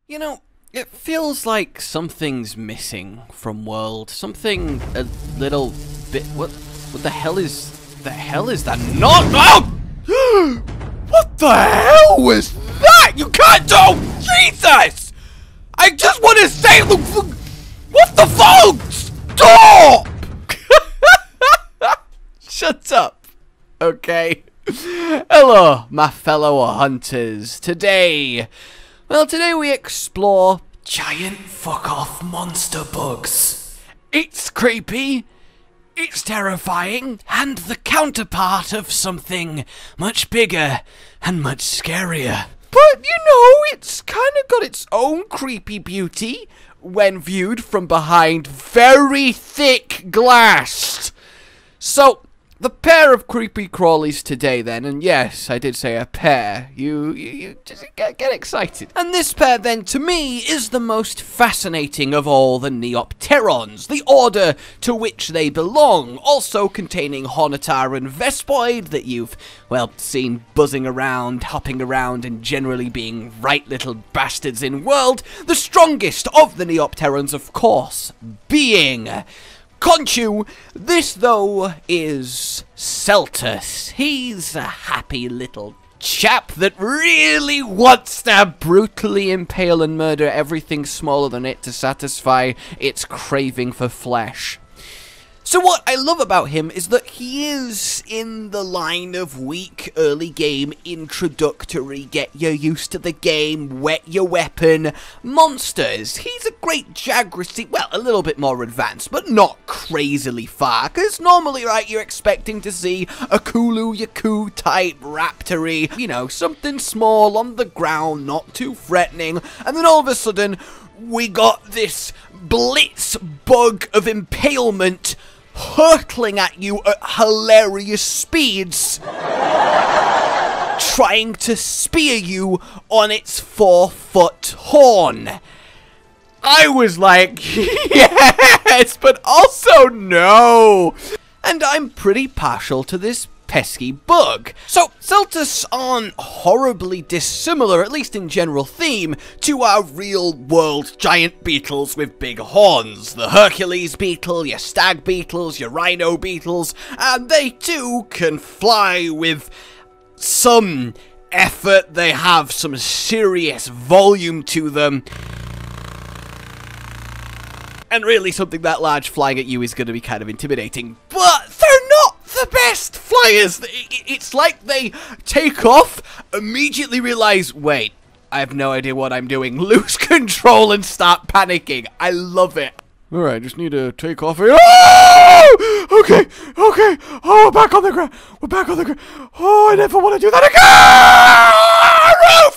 You know, it feels like something's missing from World. Something a little bit. What the hell is that? Not. Oh! What the hell was that? You can't do. Jesus! I just want to say, what the fuck? Stop! Shut up. Okay. Hello, my fellow hunters. Today we explore giant fuck-off monster bugs. It's creepy, it's terrifying, and the counterpart of something much bigger and much scarier. But, you know, it's kind of got its own creepy beauty when viewed from behind very thick glass. So, the pair of creepy crawlies today then, and yes, I did say a pair, you just get excited. And this pair then, to me, is the most fascinating of all the Neopterons, the order to which they belong, also containing Hornitar and Vespoid that you've, well, seen buzzing around, hopping around, and generally being right little bastards in World. The strongest of the Neopterons, of course, being Conchu. This, though, is Seltas. He's a happy little chap that really wants to brutally impale and murder everything smaller than it to satisfy its craving for flesh. So what I love about him is that he is in the line of weak early game introductory, get you used to the game, wet your weapon monsters. He's a great Jagras, well, a little bit more advanced, but not crazily far, because normally, right, you're expecting to see a Kulu Yaku type Raptory, you know, something small on the ground, not too threatening, and then all of a sudden, we got this blitz bug of impalement hurtling at you at hilarious speeds, trying to spear you on its 4-foot horn. I was like, yes, but also no. And I'm pretty partial to this pesky bug. So, Seltas aren't horribly dissimilar, at least in general theme, to our real-world giant beetles with big horns. The Hercules beetle, your stag beetles, your rhino beetles, and they too can fly with some effort. They have some serious volume to them. And really, something that large flying at you is going to be kind of intimidating. But they're not the best flyers. It's like they take off, immediately realize, wait, I have no idea what I'm doing, lose control and start panicking. I love it. Alright, just need to take off here. Oh! Okay. Oh, we're back on the ground. Oh, I never want to do that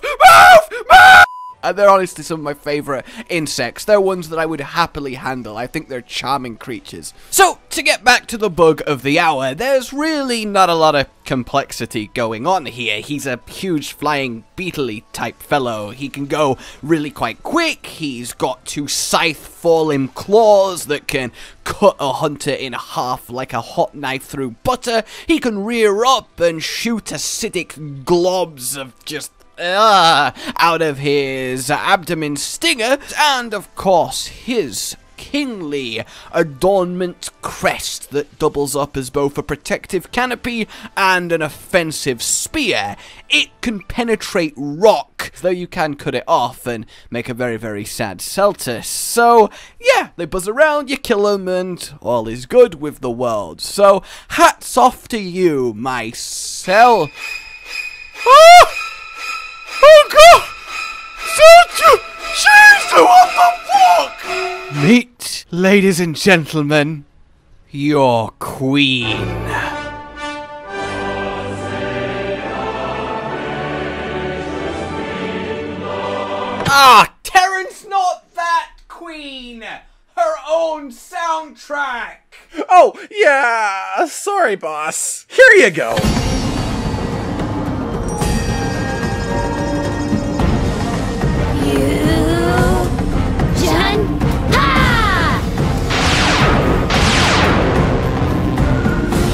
again. Move! And they're honestly some of my favourite insects. They're ones that I would happily handle. I think they're charming creatures. So, to get back to the bug of the hour, there's really not a lot of complexity going on here. He's a huge flying beetle-y type fellow. He can go really quite quick. He's got 2 scythe-falling claws that can cut a hunter in half like a hot knife through butter. He can rear up and shoot acidic globs of just out of his abdomen stinger, and of course his kingly adornment crest that doubles up as both a protective canopy and an offensive spear. It can penetrate rock, though you can cut it off and make a very, very sad Seltas. So, yeah, they buzz around, you kill them, and all is good with the world. So, hats off to you, my Sel... Ah! Oh god! Jesus, what the fuck? Meet, ladies and gentlemen, your queen. Ah, Terrence, not that queen! Her own soundtrack! Oh, yeah, sorry, boss. Here you go.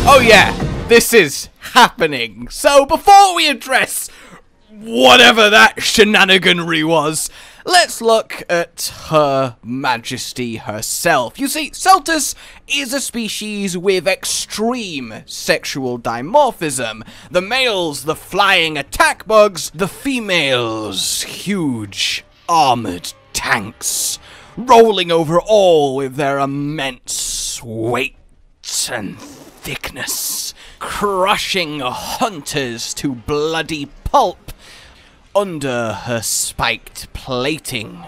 Oh yeah, this is happening. So before we address whatever that shenaniganry was, let's look at Her Majesty herself. You see, Seltas is a species with extreme sexual dimorphism. The males, the flying attack bugs, the females, huge armoured tanks, rolling over all with their immense weight and thickness, crushing hunters to bloody pulp under her spiked plating.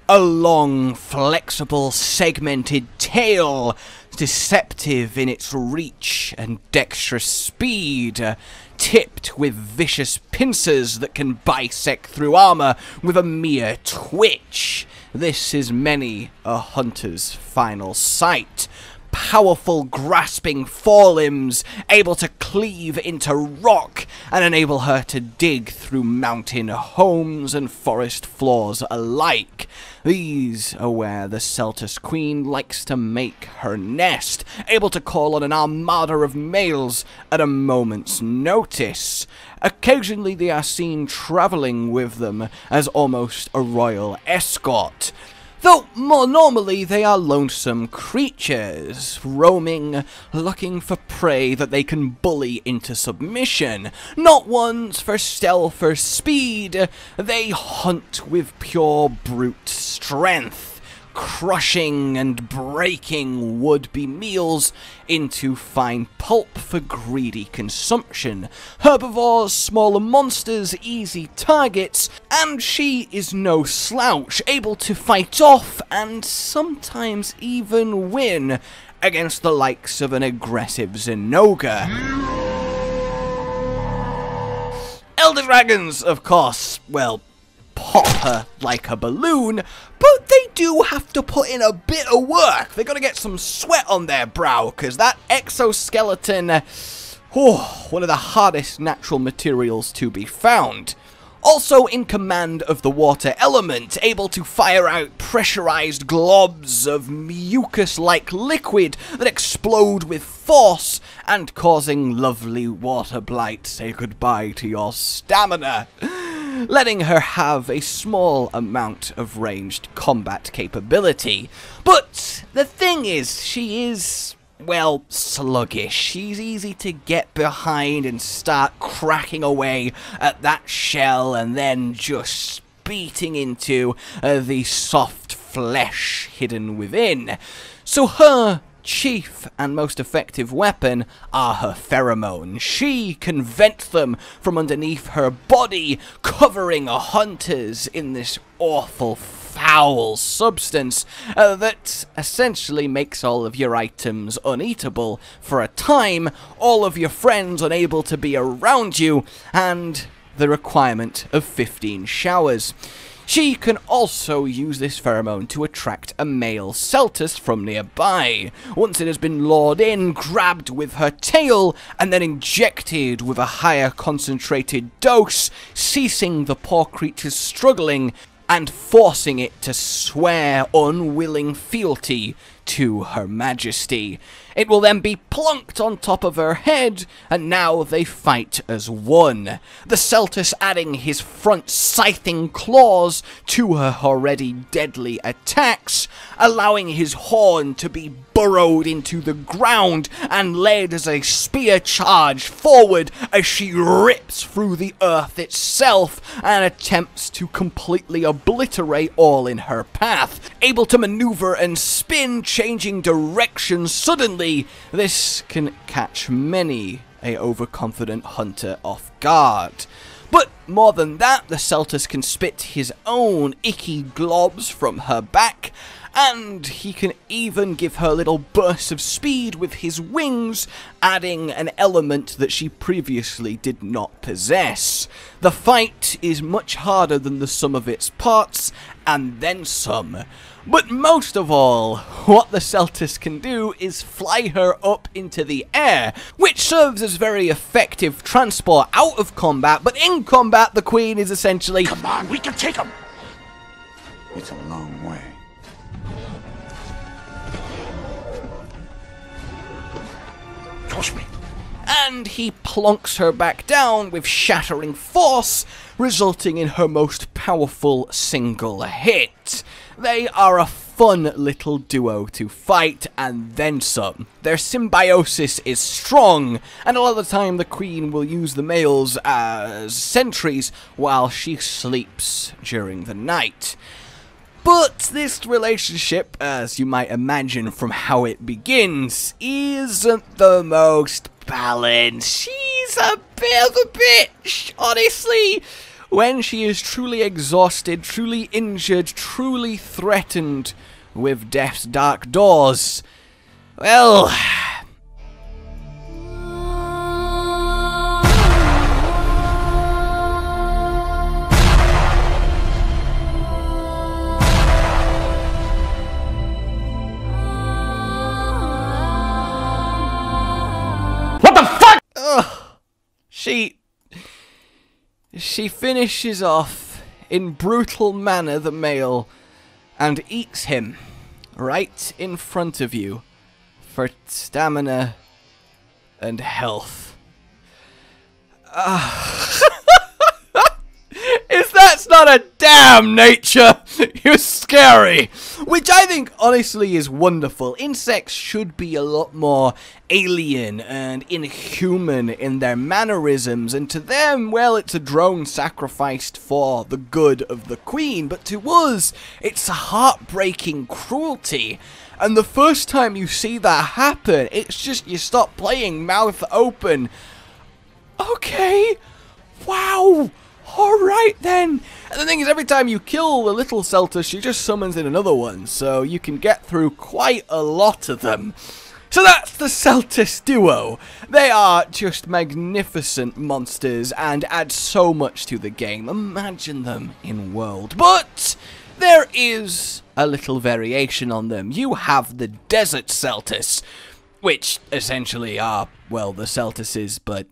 A long, flexible, segmented tail, deceptive in its reach and dexterous speed, tipped with vicious pincers that can bisect through armor with a mere twitch. This is many a hunter's final sight. Powerful, grasping forelimbs, able to cleave into rock and enable her to dig through mountain homes and forest floors alike. These are where the Seltas Queen likes to make her nest, able to call on an armada of males at a moment's notice. Occasionally they are seen travelling with them as almost a royal escort, though more normally they are lonesome creatures, roaming, looking for prey that they can bully into submission. Not ones for stealth or speed, they hunt with pure brute strength, crushing and breaking would-be meals into fine pulp for greedy consumption. Herbivores, smaller monsters, easy targets, and she is no slouch, able to fight off and sometimes even win against the likes of an aggressive Zinogre. Elder Dragons, of course, well, pop her like a balloon, but they do have to put in a bit of work. They gotta get some sweat on their brow, because that exoskeleton, one of the hardest natural materials to be found. Also in command of the water element, able to fire out pressurized globs of mucus-like liquid that explode with force and causing lovely water blight. Say goodbye to your stamina, letting her have a small amount of ranged combat capability. But the thing is, she is, well, sluggish. She's easy to get behind and start cracking away at that shell and then just beating into the soft flesh hidden within. So her chief and most effective weapon are her pheromones. She can vent them from underneath her body, covering hunters in this awful, foul substance that essentially makes all of your items uneatable for a time, all of your friends unable to be around you, and the requirement of 15 showers. She can also use this pheromone to attract a male Seltas from nearby. Once it has been lured in, grabbed with her tail, and then injected with a higher concentrated dose, ceasing the poor creature's struggling and forcing it to swear unwilling fealty to Her Majesty. It will then be plunked on top of her head, and now they fight as one. The Seltas adding his front scything claws to her already deadly attacks, allowing his horn to be burrowed into the ground and led as a spear charge forward as she rips through the earth itself and attempts to completely obliterate all in her path. Able to maneuver and spin, changing direction suddenly, this can catch many a overconfident hunter off guard. But more than that, the Seltas can spit his own icky globs from her back, and he can even give her little bursts of speed with his wings, adding an element that she previously did not possess. The fight is much harder than the sum of its parts, and then some. But most of all, what the Seltas can do is fly her up into the air, which serves as very effective transport out of combat, but in combat the Queen is essentially, "Come on, we can take him!" It's a long way. Push me. and he plonks her back down with shattering force, resulting in her most powerful single hit. They are a fun little duo to fight, and then some. Their symbiosis is strong, and a lot of the time the queen will use the males as sentries while she sleeps during the night. But this relationship, as you might imagine from how it begins, isn't the most balanced. She's a bit of a bitch, honestly. When she is truly exhausted, truly injured, truly threatened with death's dark doors, well... What the fuck? She finishes off in brutal manner the male and eats him right in front of you for stamina and health. If that's not a damn nature, you're scary. Which I think, honestly, is wonderful. Insects should be a lot more alien and inhuman in their mannerisms, and to them, well, it's a drone sacrificed for the good of the queen, but to us, it's a heartbreaking cruelty. And the first time you see that happen, it's just you stop playing mouth open. Okay, wow. Alright then! And the thing is, every time you kill the little Seltas, she just summons in another one, so you can get through quite a lot of them. So that's the Seltas duo. They are just magnificent monsters and add so much to the game. Imagine them in world. But there is a little variation on them. You have the Desert Seltas, which essentially are, well, the Seltases, but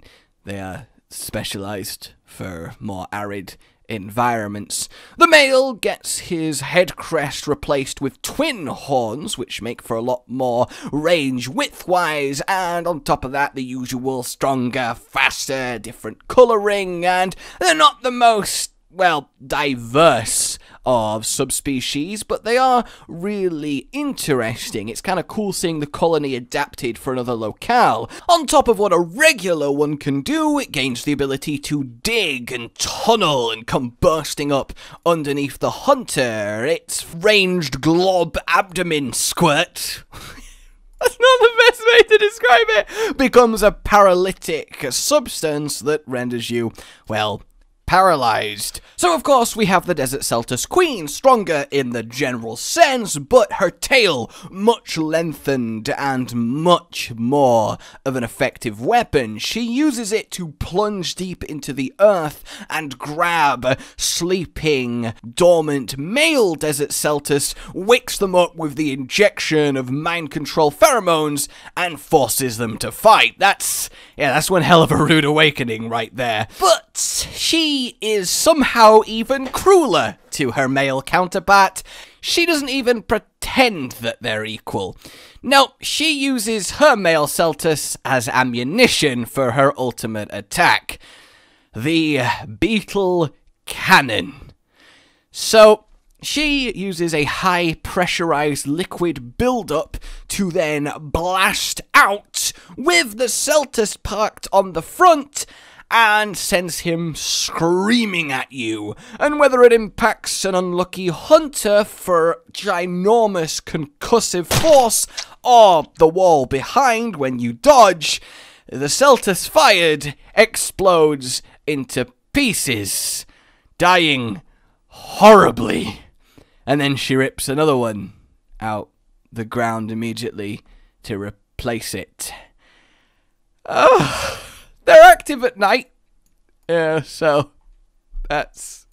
they are specialized for more arid environments. The male gets his head crest replaced with twin horns, which make for a lot more range width-wise, and on top of that, the usual stronger, faster, different colouring, and they're not the most, well, diverse of subspecies, but they are really interesting. It's kind of cool seeing the colony adapted for another locale. On top of what a regular one can do, it gains the ability to dig and tunnel and come bursting up underneath the hunter. Its ranged glob abdomen squirt that's not the best way to describe it, becomes a paralytic substance that renders you, well, paralyzed. So of course we have the Desert Seltas Queen, stronger in the general sense, but her tail much lengthened and much more of an effective weapon. She uses it to plunge deep into the earth and grab sleeping, dormant male Desert Seltas, wakes them up with the injection of mind control pheromones, and forces them to fight. That's one hell of a rude awakening right there. But she is somehow even crueler to her male counterpart. She doesn't even pretend that they're equal. No, she uses her male Seltas as ammunition for her ultimate attack. The Beetle Cannon. So, she uses a high pressurized liquid buildup to then blast out with the Seltas parked on the front, and sends him screaming at you. And whether it impacts an unlucky hunter for ginormous concussive force, or the wall behind when you dodge, the Seltas fired explodes into pieces, dying horribly. And then she rips another one out the ground immediately to replace it. Oh. They're active at night. Yeah, so that's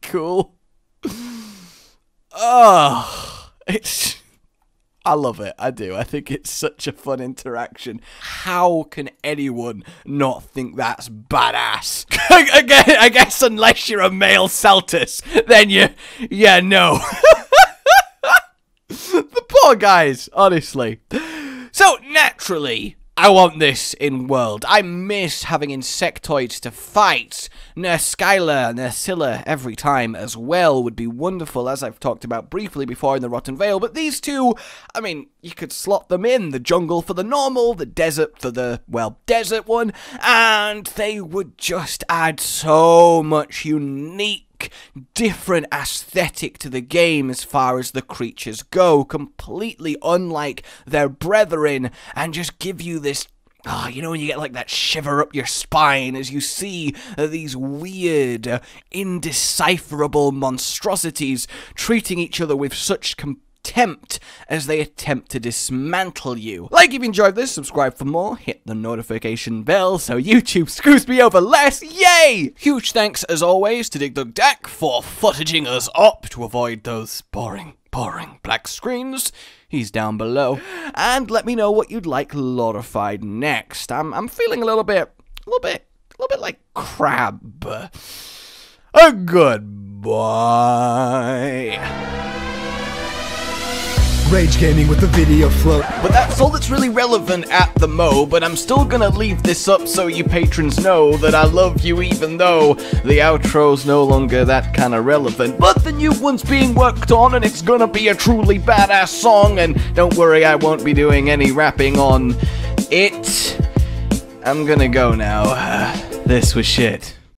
cool. Oh, I love it. I do. I think it's such a fun interaction. How can anyone not think that's badass? I guess unless you're a male Seltas, then no. The poor guys, honestly. So, naturally, I want this in world. I miss having insectoids to fight. Scylla every time as well would be wonderful, as I've talked about briefly before in the Rotten Vale. But these two, I mean, you could slot them in. The jungle for the normal, the desert for the, well, desert one. And they would just add so much unique, different aesthetic to the game as far as the creatures go, completely unlike their brethren, and just give you this, you know when you get like that shiver up your spine as you see these weird, indecipherable monstrosities treating each other with such contempt as they attempt to dismantle you. Like if you enjoyed this, subscribe for more, hit the notification bell so YouTube screws me over less, yay! Huge thanks as always to Dig Dug Dak for footaging us up to avoid those boring black screens. He's down below. And let me know what you'd like lorified next. I'm feeling a little bit like crab. A goodbye. Rage Gaming with the video float. But that's all that's really relevant at the mo, but I'm still gonna leave this up so you patrons know that I love you even though the outro's no longer that kind of relevant. But the new one's being worked on and it's gonna be a truly badass song, and don't worry, I won't be doing any rapping on it. I'm gonna go now. This was shit.